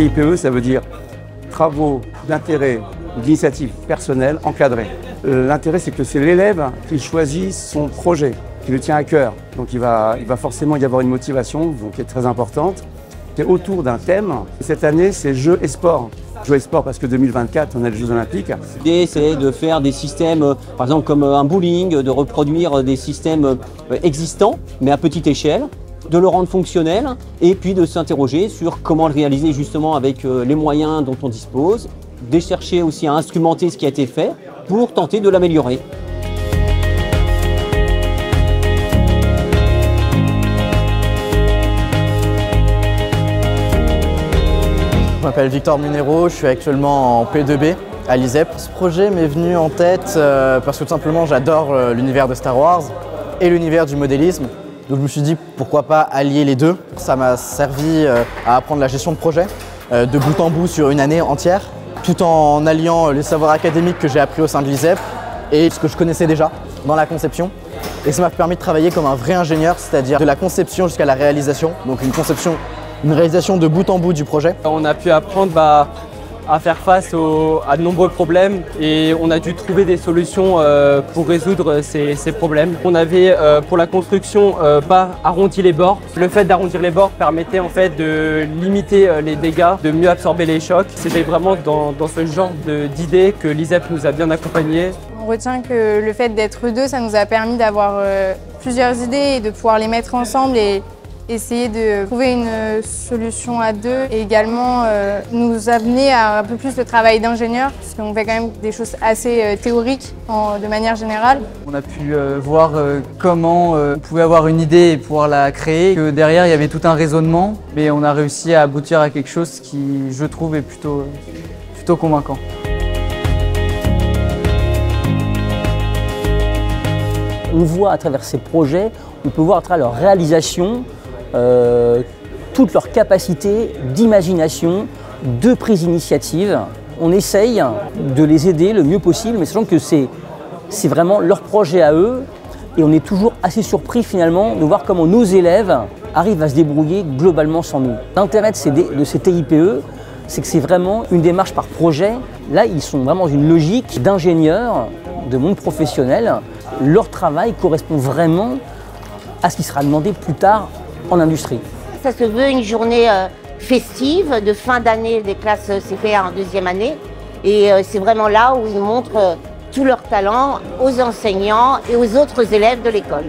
TIPE, ça veut dire travaux d'intérêt, d'initiative personnelle encadrés. L'intérêt, c'est que c'est l'élève qui choisit son projet, qui le tient à cœur. Donc il va forcément y avoir une motivation, donc, qui est très importante. C'est autour d'un thème. Cette année, c'est jeux et sport. Jeux et sport parce que 2024, on a les Jeux Olympiques. L'idée, c'est de faire des systèmes, par exemple comme un bowling, de reproduire des systèmes existants, mais à petite échelle, de le rendre fonctionnel et puis de s'interroger sur comment le réaliser justement avec les moyens dont on dispose, de chercher aussi à instrumenter ce qui a été fait pour tenter de l'améliorer. Je m'appelle Victor Munero, je suis actuellement en P2B à l'ISEP. Ce projet m'est venu en tête parce que tout simplement j'adore l'univers de Star Wars et l'univers du modélisme. Donc je me suis dit pourquoi pas allier les deux. Ça m'a servi à apprendre la gestion de projet de bout en bout sur une année entière, tout en alliant les savoirs académiques que j'ai appris au sein de l'ISEP et ce que je connaissais déjà dans la conception. Et ça m'a permis de travailler comme un vrai ingénieur, c'est-à-dire de la conception jusqu'à la réalisation, donc une réalisation de bout en bout du projet. On a pu apprendre à faire face à de nombreux problèmes et on a dû trouver des solutions pour résoudre ces problèmes. On avait pour la construction pas arrondi les bords. Le fait d'arrondir les bords permettait en fait de limiter les dégâts, de mieux absorber les chocs. C'était vraiment dans ce genre d'idées que l'ISEP nous a bien accompagnés. On retient que le fait d'être deux, ça nous a permis d'avoir plusieurs idées et de pouvoir les mettre ensemble et essayer de trouver une solution à deux et également nous amener à un peu plus de travail d'ingénieur parce qu'on fait quand même des choses assez théoriques de manière générale. On a pu voir comment on pouvait avoir une idée et pouvoir la créer, que derrière il y avait tout un raisonnement, mais on a réussi à aboutir à quelque chose qui, je trouve, est plutôt convaincant. On voit à travers ces projets, on peut voir à travers leur réalisation toute leur capacité d'imagination, de prise d'initiative. On essaye de les aider le mieux possible, mais sachant que c'est vraiment leur projet à eux. Et on est toujours assez surpris finalement de voir comment nos élèves arrivent à se débrouiller globalement sans nous. L'intérêt de ces TIPE, c'est que c'est vraiment une démarche par projet. Là, ils sont vraiment dans une logique d'ingénieurs, de monde professionnel. Leur travail correspond vraiment à ce qui sera demandé plus tard en industrie. Ça se veut une journée festive de fin d'année des classes CPR en deuxième année. Et c'est vraiment là où ils montrent tout leur talent aux enseignants et aux autres élèves de l'école.